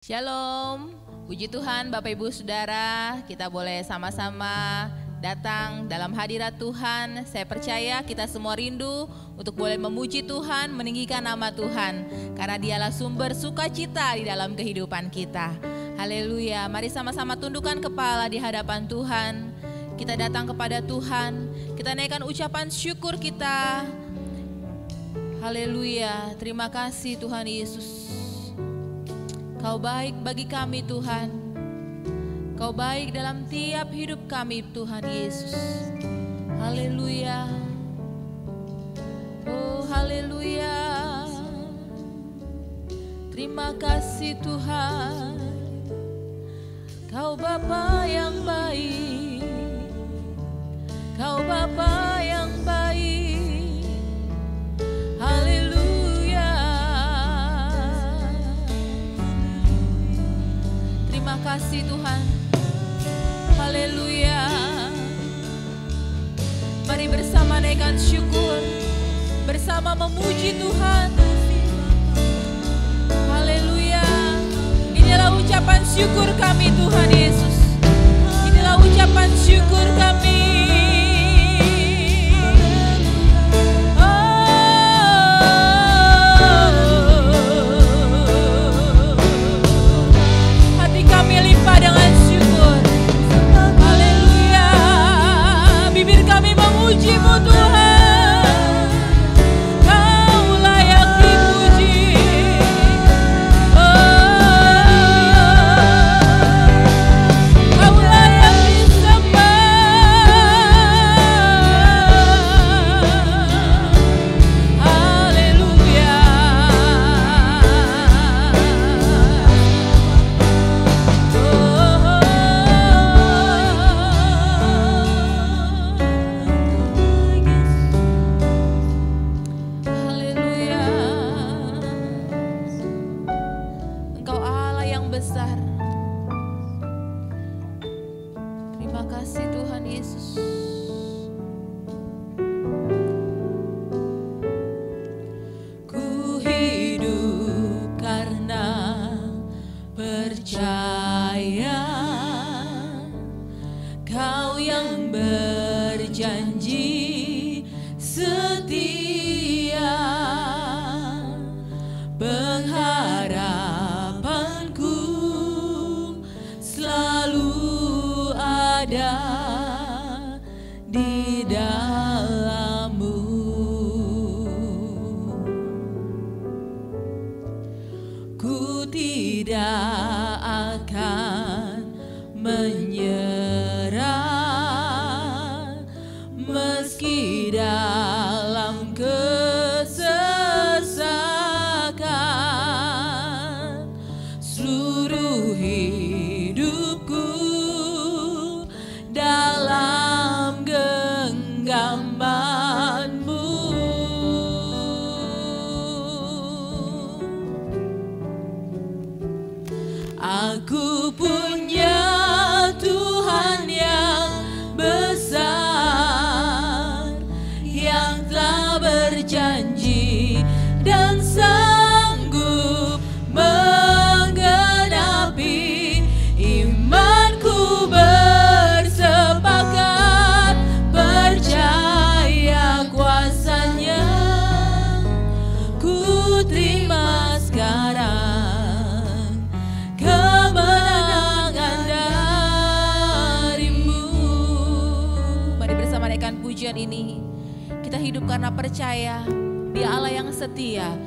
Shalom, puji Tuhan Bapak Ibu Saudara, kita boleh sama-sama datang dalam hadirat Tuhan. Saya percaya kita semua rindu untuk boleh memuji Tuhan, meninggikan nama Tuhan, karena Dialah sumber sukacita di dalam kehidupan kita. Haleluya, mari sama-sama tundukkan kepala di hadapan Tuhan. Kita datang kepada Tuhan, kita naikkan ucapan syukur kita. Haleluya, terima kasih Tuhan Yesus. Kau baik bagi kami Tuhan. Kau baik dalam tiap hidup kami Tuhan Yesus. Haleluya. Oh haleluya. Terima kasih Tuhan. Kau Bapa yang baik. Kau Bapa yang baik. Haleluya. Terima kasih Tuhan. Haleluya. Mari bersama naikkan syukur, bersama memuji Tuhan. Haleluya. Inilah ucapan syukur kami Tuhan Yesus. Inilah ucapan syukur kami. Dengan syukur, haleluya, bibir kami memuji-Mu Tuhan, Kau layak dipuji, Kau layak disembah, haleluya. Besar. Terima kasih Tuhan Yesus. Ku hidup karena percaya Kau yang berjanji setia, pengharapanku ada di dalam-Mu. Ku tidak akan menyerah meski dalam kesesakan. Seluruh hidupku dalam genggaman-Mu. Aku punya Tuhan yang besar, yang telah berjanji dan sanggup menggenapi imanku. Bersepakat percaya kuasa-Nya, ku terima sekarang kemenangan dari-Mu. Mari bersama naikkan pujian ini. Kita hidup karena percaya Dia Allah yang setia.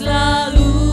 Selalu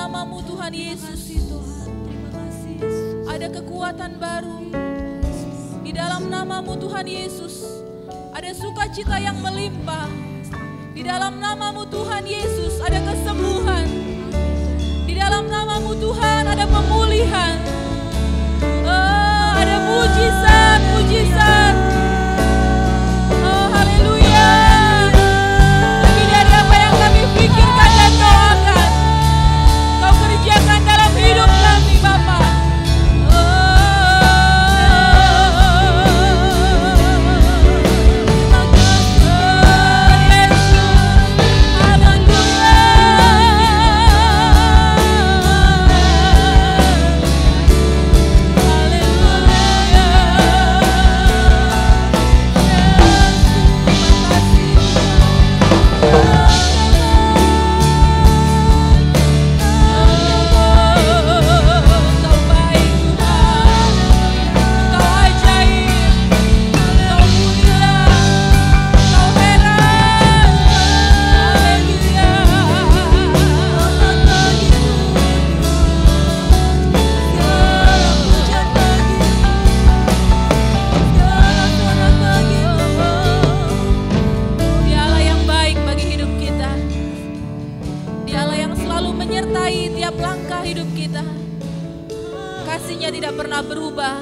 namamu Tuhan Yesus. Ada kekuatan baru. Di dalam namamu Tuhan Yesus ada sukacita yang melimpah. Di dalam namamu Tuhan Yesus ada kesembuhan. Di dalam namamu Tuhan ada pemulihan. Oh, ada mujizat, mujizat. Oh, haleluya. Lebih dari apa yang kami pikirkan dan doakan, Kau kerjakan dalam hidup kami, Bapa. Tidak pernah berubah,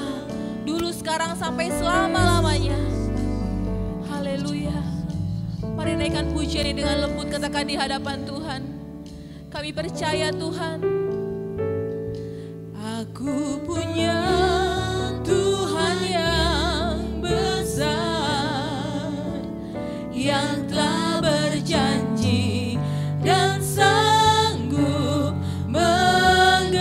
dulu, sekarang, sampai selama-lamanya. Haleluya. Mari naikkan pujian ini dengan lembut, katakan di hadapan Tuhan. Kami percaya Tuhan, aku punya Tuhan yang besar, yang telah berjanji dan sanggup menggenapi.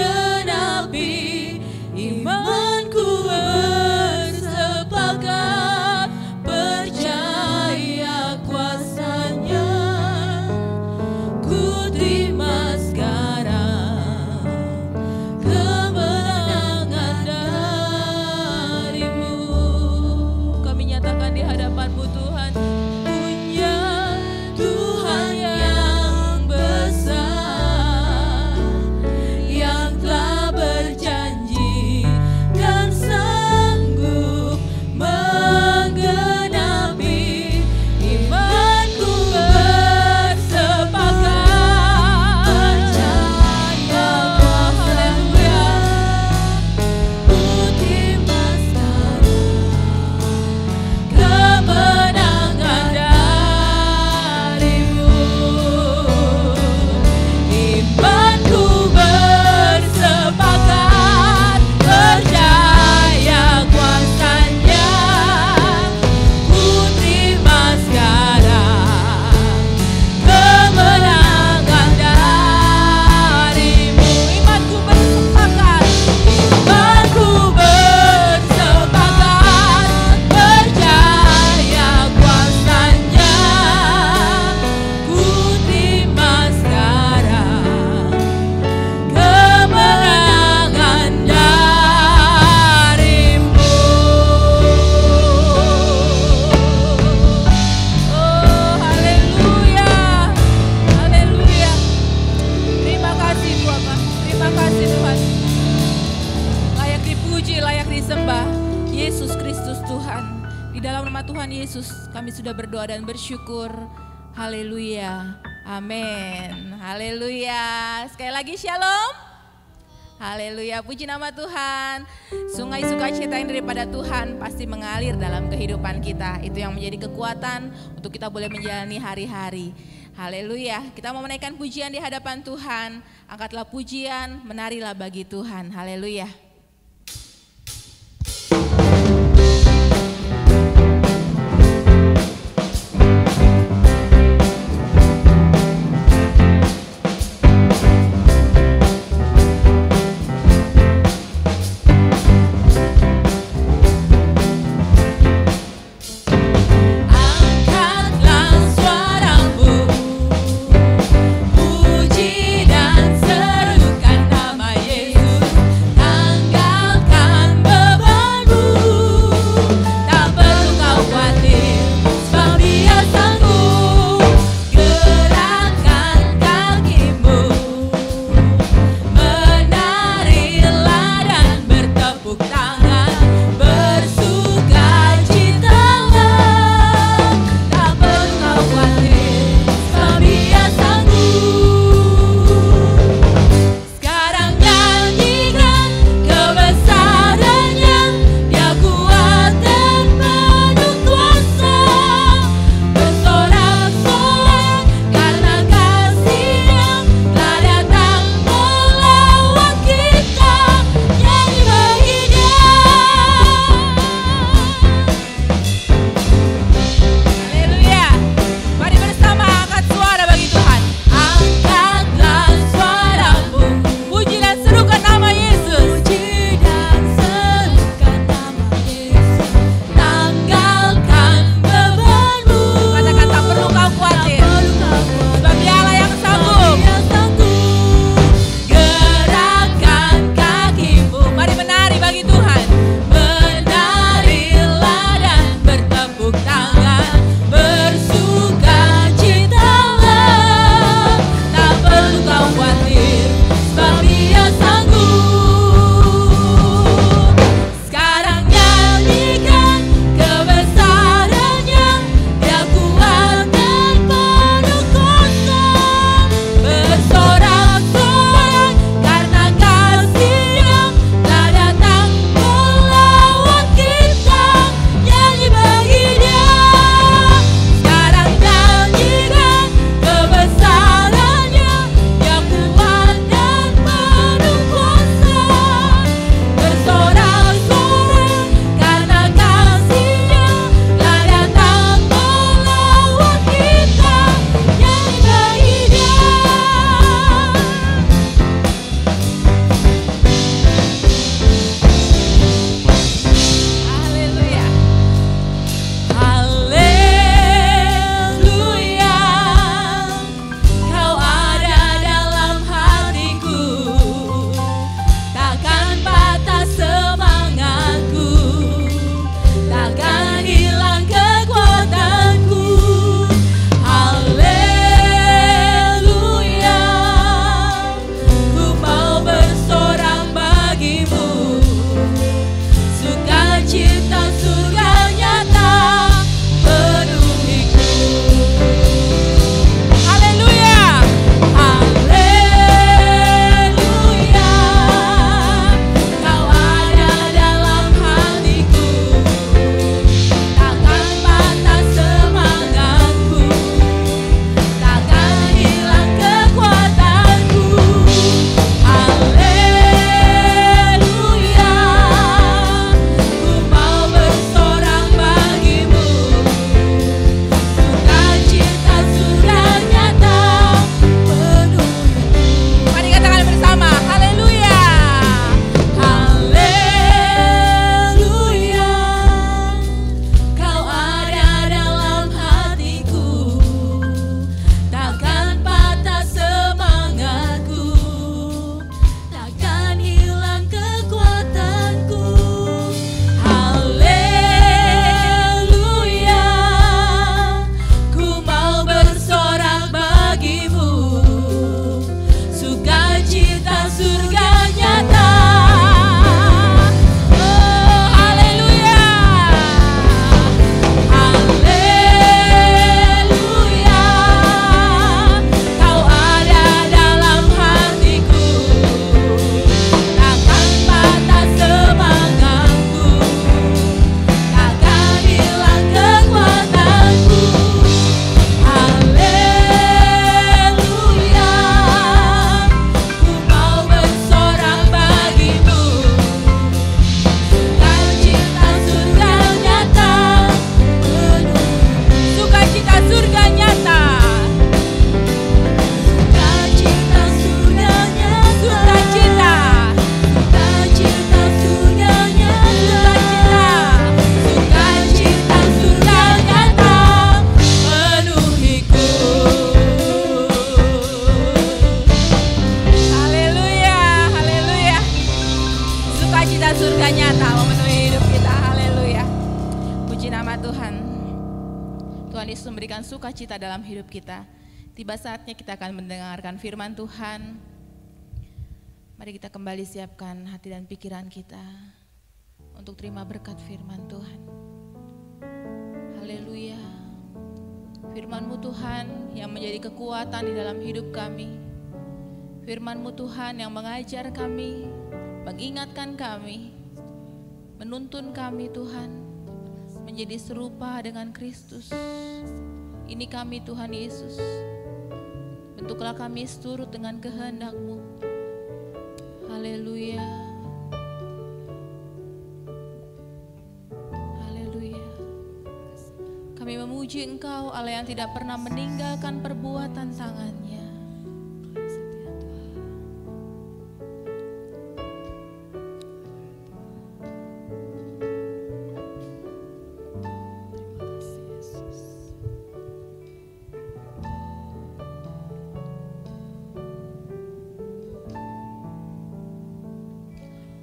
Imanku bersepakat, percaya kuasanya, ku terima sekarang kemenangan darimu. Kami nyatakan di hadapan-Mu Tuhan, punya Tuhan yang besar, yang telah berjanji dan sanggup menggenapi. Imanku bersepakat, percaya, haleluya, ku terima sekarang kemenangan darimu. Imanku bersepakat, percaya kuasanya, ku terima sekarang kemenangan darimu. Imanku bersepakat, imanku bersepakat, percaya kuasanya, ku terima sekarang kemenangan darimu. Oh, haleluya, haleluya. Terima kasih Bapak, terima kasih Tuhan. Layak dipuji, layak disembah Yesus Kristus Tuhan. Di dalam nama Tuhan Yesus kami sudah berdoa dan bersyukur. Haleluya, amin. Haleluya. Sekali lagi shalom. Haleluya, puji nama Tuhan. Sungai sukacita yang daripada Tuhan pasti mengalir dalam kehidupan kita. Itu yang menjadi kekuatan untuk kita boleh menjalani hari-hari. Haleluya, kita mau menaikkan pujian di hadapan Tuhan. Angkatlah pujian, menarilah bagi Tuhan. Haleluya. Angkatlah suaramu, puji dan serukan nama Yesus. surga nyata memenuhi hidup kita. Haleluya. Puji nama Tuhan. Tuhan Yesus memberikan sukacita dalam hidup kita. Tiba saatnya kita akan mendengarkan firman Tuhan. Mari kita kembali siapkan hati dan pikiran kita untuk terima berkat firman Tuhan. Haleluya. Firman-Mu Tuhan yang menjadi kekuatan di dalam hidup kami. Firman-Mu Tuhan yang mengajar kami, mengingatkan kami, menuntun kami Tuhan menjadi serupa dengan Kristus. Ini kami Tuhan Yesus. Bentuklah kami seturut dengan kehendak-Mu. Haleluya. Haleluya. Kami memuji Engkau Allah yang tidak pernah meninggalkan perbuatan tangan-Nya.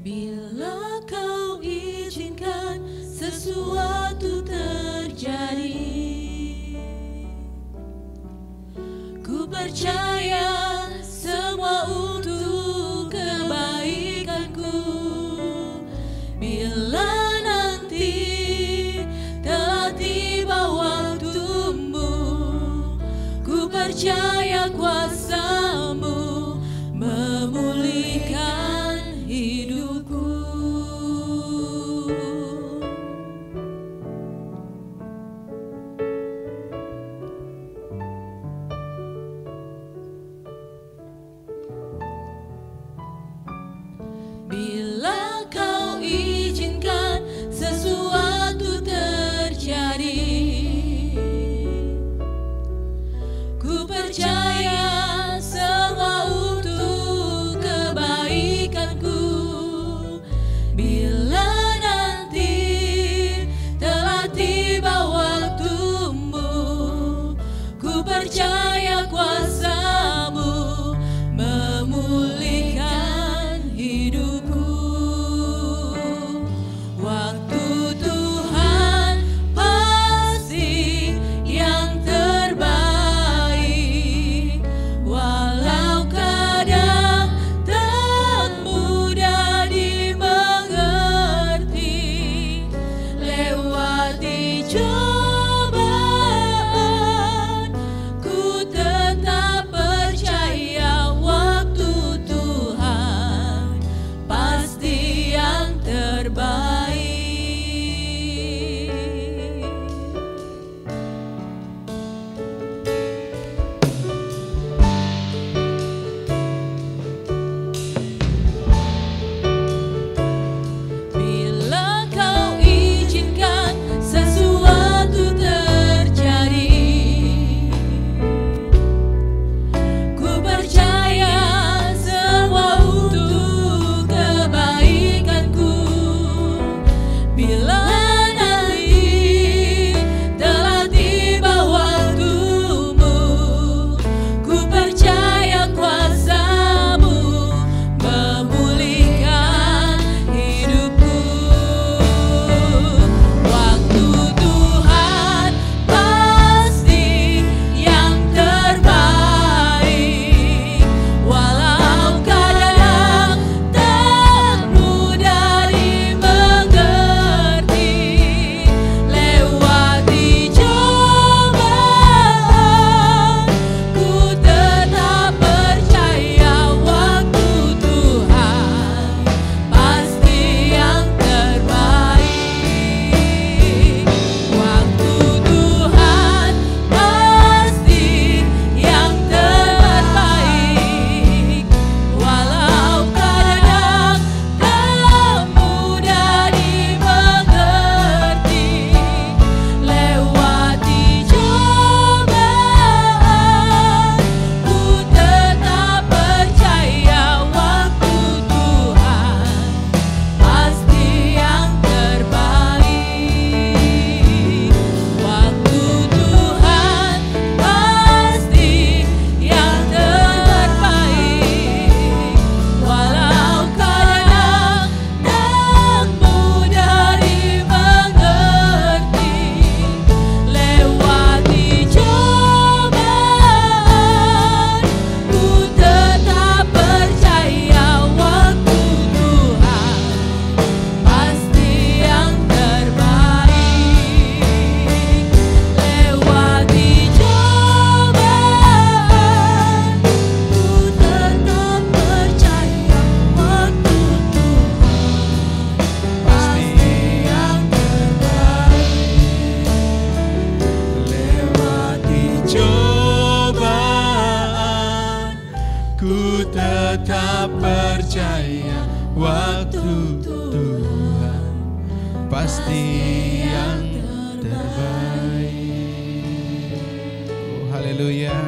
Bila Kau izinkan sesuatu terjadi, ku percaya semua untuk kebaikanku. Bila nanti telah tiba waktumu, ku percaya kuasa-Mu memulihkan hidupku. pasti yang terbaik. Oh, haleluya.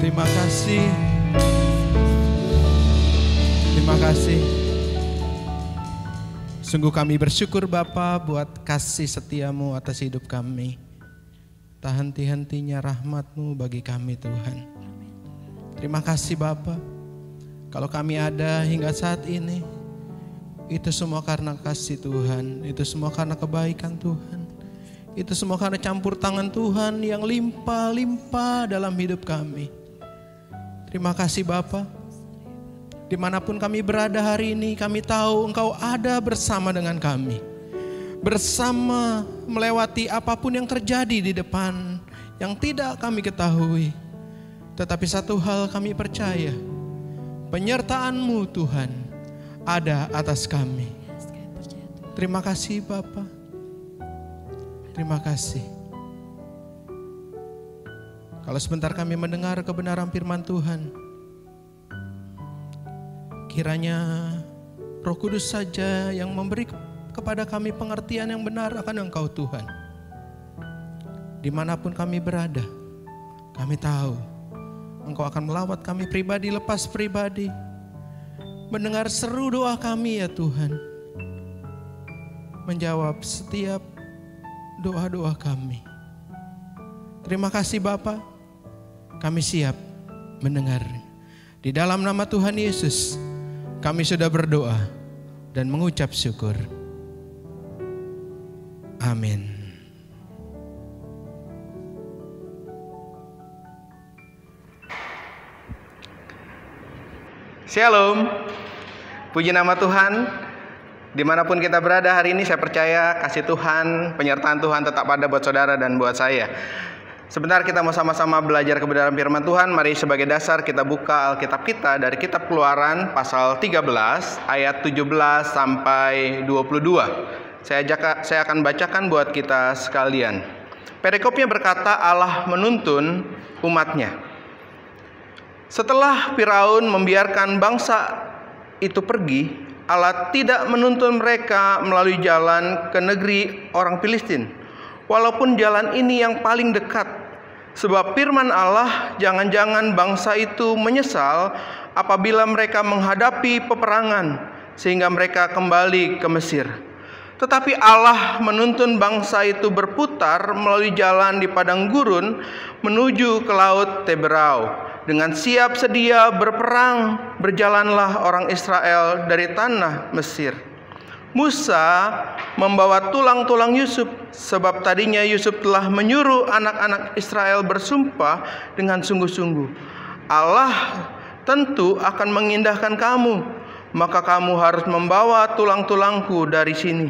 Terima kasih. Terima kasih. Sungguh kami bersyukur Bapa buat kasih setiamu atas hidup kami. Tak henti-hentinya rahmat-Mu bagi kami Tuhan. Terima kasih Bapa. Kalau kami ada hingga saat ini, itu semua karena kasih Tuhan. Itu semua karena kebaikan Tuhan. Itu semua karena campur tangan Tuhan yang limpah-limpah dalam hidup kami. Terima kasih Bapa. Dimanapun kami berada hari ini, kami tahu Engkau ada bersama dengan kami. Bersama melewati apapun yang terjadi di depan yang tidak kami ketahui. Tetapi satu hal kami percaya, penyertaan-Mu Tuhan ada atas kami. Terima kasih Bapa. Terima kasih. Kalau sebentar kami mendengar kebenaran firman Tuhan, kiranya Roh Kudus saja yang memberi kepada kami pengertian yang benar akan Engkau Tuhan. Dimanapun kami berada, kami tahu Engkau akan melawat kami pribadi lepas pribadi, mendengar seru doa kami ya Tuhan, menjawab setiap doa-doa kami. Terima kasih Bapa, kami siap mendengar. Di dalam nama Tuhan Yesus kami sudah berdoa dan mengucap syukur. Amin. Shalom. Puji nama Tuhan. Dimanapun kita berada hari ini, saya percaya kasih Tuhan, penyertaan Tuhan tetap ada buat saudara dan buat saya. Sebentar kita mau sama-sama belajar kebenaran firman Tuhan. Mari sebagai dasar kita buka Alkitab kita dari kitab Keluaran pasal 13 ayat 17 sampai 22. Saya akan bacakan buat kita sekalian. Perikopnya berkata, Allah menuntun umatnya. Setelah Firaun membiarkan bangsa itu pergi, Allah tidak menuntun mereka melalui jalan ke negeri orang Filistin, walaupun jalan ini yang paling dekat. Sebab firman Allah, jangan-jangan bangsa itu menyesal apabila mereka menghadapi peperangan, sehingga mereka kembali ke Mesir. Tetapi Allah menuntun bangsa itu berputar melalui jalan di padang gurun menuju ke laut Teberau. Dengan siap sedia berperang, berjalanlah orang Israel dari tanah Mesir. Musa membawa tulang-tulang Yusuf, sebab tadinya Yusuf telah menyuruh anak-anak Israel bersumpah dengan sungguh-sungguh, Allah tentu akan mengindahkan kamu, maka kamu harus membawa tulang-tulangku dari sini.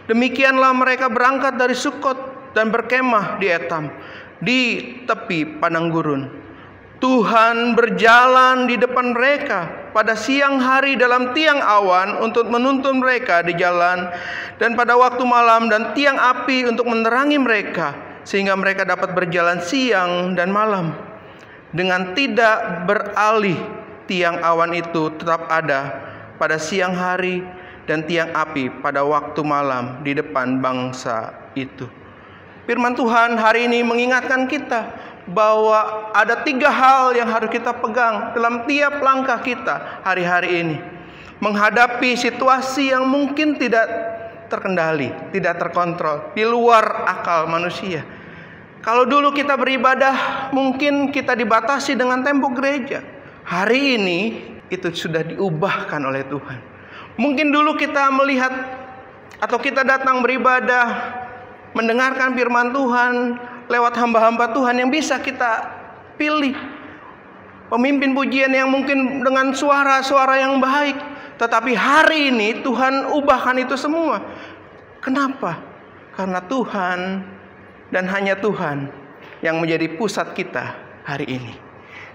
Demikianlah mereka berangkat dari Sukot dan berkemah di Etam, di tepi padang gurun. Tuhan berjalan di depan mereka pada siang hari dalam tiang awan untuk menuntun mereka di jalan, dan pada waktu malam dan tiang api untuk menerangi mereka, sehingga mereka dapat berjalan siang dan malam. Dengan tidak beralih, tiang awan itu tetap ada pada siang hari dan tiang api pada waktu malam di depan bangsa itu. Firman Tuhan hari ini mengingatkan kita bahwa ada 3 hal yang harus kita pegang dalam tiap langkah kita hari-hari ini, menghadapi situasi yang mungkin tidak terkendali, tidak terkontrol, di luar akal manusia. Kalau dulu kita beribadah mungkin kita dibatasi dengan tembok gereja, hari ini itu sudah diubahkan oleh Tuhan. Mungkin dulu kita melihat atau kita datang beribadah, mendengarkan firman Tuhan lewat hamba-hamba Tuhan yang bisa kita pilih, pemimpin pujian yang mungkin dengan suara-suara yang baik. Tetapi hari ini Tuhan ubahkan itu semua. Kenapa? Karena Tuhan dan hanya Tuhan yang menjadi pusat kita hari ini.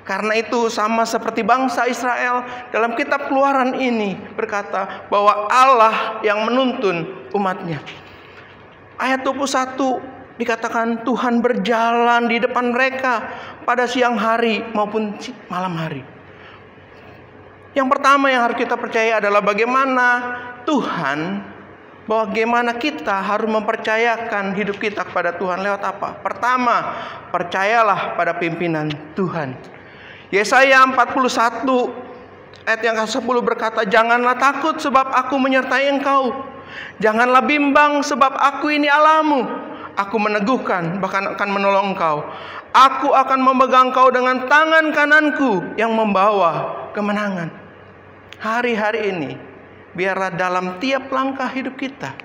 Karena itu sama seperti bangsa Israel dalam kitab Keluaran ini berkata bahwa Allah yang menuntun umatnya. Ayat 21 dikatakan Tuhan berjalan di depan mereka pada siang hari maupun malam hari. Yang pertama yang harus kita percaya adalah bagaimana Tuhan, bagaimana kita harus mempercayakan hidup kita kepada Tuhan lewat apa? Pertama, percayalah pada pimpinan Tuhan. Yesaya 41 ayat yang ke-10 berkata, janganlah takut sebab aku menyertai engkau. Janganlah bimbang sebab aku ini Allahmu. Aku meneguhkan, bahkan akan menolong engkau. Aku akan memegang engkau dengan tangan kananku yang membawa kemenangan. Hari-hari ini, biarlah dalam tiap langkah hidup kita,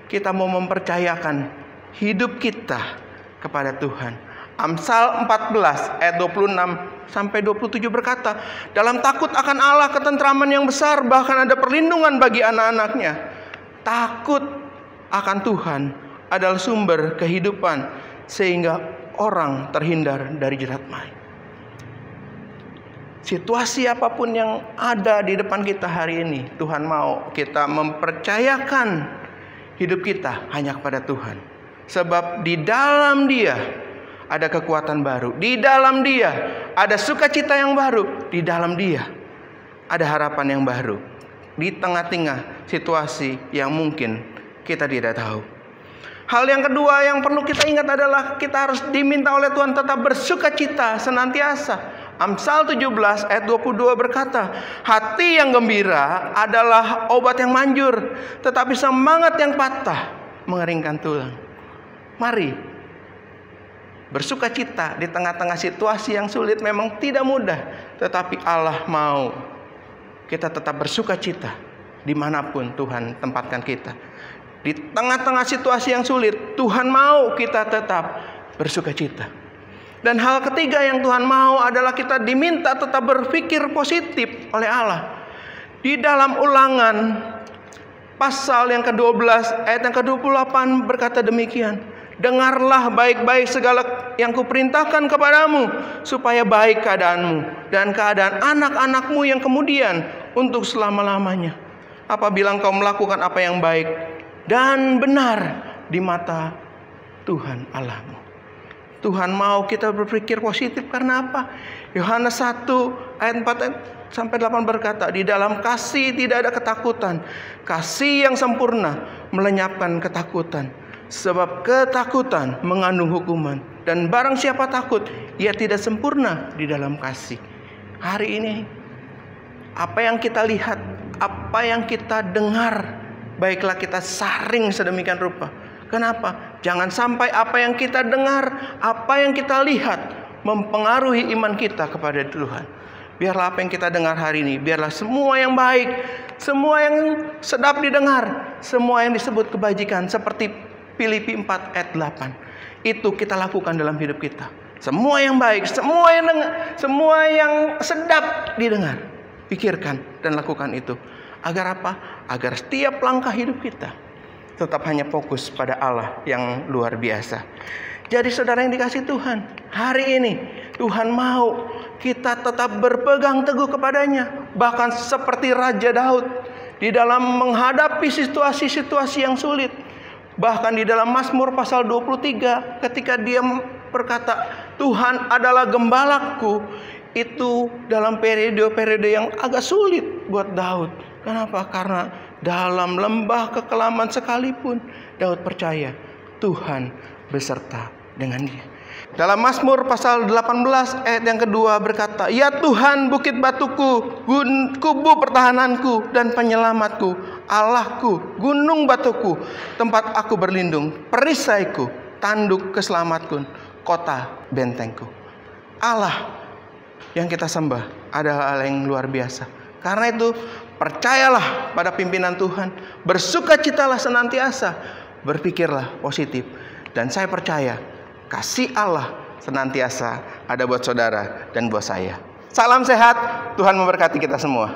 kita mau mempercayakan hidup kita kepada Tuhan. Amsal 14 ayat 26 sampai 27 berkata, dalam takut akan Allah ketentraman yang besar, bahkan ada perlindungan bagi anak-anaknya. Takut akan Tuhan adalah sumber kehidupan, sehingga orang terhindar dari jerat maut. Situasi apapun yang ada di depan kita hari ini, Tuhan mau kita mempercayakan hidup kita hanya kepada Tuhan. Sebab di dalam Dia ada kekuatan baru. Di dalam Dia ada sukacita yang baru. Di dalam Dia ada harapan yang baru. Di tengah-tengah situasi yang mungkin kita tidak tahu. Hal yang kedua yang perlu kita ingat adalah kita harus diminta oleh Tuhan tetap bersukacita senantiasa. Amsal 17 ayat 22 berkata, hati yang gembira adalah obat yang manjur, tetapi semangat yang patah mengeringkan tulang. Mari bersukacita di tengah-tengah situasi yang sulit. Memang tidak mudah, tetapi Allah mau kita tetap bersukacita dimanapun Tuhan tempatkan kita. Di tengah-tengah situasi yang sulit, Tuhan mau kita tetap bersukacita. Dan hal ketiga yang Tuhan mau adalah kita diminta tetap berpikir positif oleh Allah. Di dalam Ulangan pasal yang ke-12 ayat yang ke-28 berkata demikian, dengarlah baik-baik segala yang kuperintahkan kepadamu, supaya baik keadaanmu dan keadaan anak-anakmu yang kemudian untuk selama-lamanya, apabila engkau melakukan apa yang baik dan benar di mata Tuhan Allahmu. Tuhan mau kita berpikir positif karena apa? Yohanes 1 ayat 4 sampai 8 berkata, di dalam kasih tidak ada ketakutan. Kasih yang sempurna melenyapkan ketakutan. Sebab ketakutan mengandung hukuman. Dan barang siapa takut, ia tidak sempurna di dalam kasih. Hari ini, apa yang kita lihat, apa yang kita dengar, baiklah kita saring sedemikian rupa. Kenapa? Jangan sampai apa yang kita dengar, apa yang kita lihat mempengaruhi iman kita kepada Tuhan. Biarlah apa yang kita dengar hari ini, biarlah semua yang baik, semua yang sedap didengar, semua yang disebut kebajikan seperti Filipi 4 ayat 8, itu kita lakukan dalam hidup kita. Semua yang baik, semua yang sedap didengar, pikirkan dan lakukan itu. Agar apa? Agar setiap langkah hidup kita tetap hanya fokus pada Allah yang luar biasa. Jadi saudara yang dikasihi Tuhan, hari ini Tuhan mau kita tetap berpegang teguh kepadanya. Bahkan seperti Raja Daud di dalam menghadapi situasi-situasi yang sulit. Bahkan di dalam Mazmur pasal 23 ketika dia berkata, Tuhan adalah gembalaku. Itu dalam periode-periode yang agak sulit buat Daud. Kenapa? Karena dalam lembah kekelaman sekalipun Daud percaya Tuhan beserta dengan dia. Dalam Mazmur pasal 18 ayat yang kedua berkata, ya Tuhan bukit batuku, kubu pertahananku dan penyelamatku, Allahku, gunung batuku, tempat aku berlindung, perisaiku, tanduk keselamatanku, kota bentengku. Allah yang kita sembah adalah Allah yang luar biasa. Karena itu percayalah pada pimpinan Tuhan, bersukacitalah senantiasa, berpikirlah positif. Dan saya percaya kasih Allah senantiasa ada buat saudara dan buat saya. Salam sehat, Tuhan memberkati kita semua.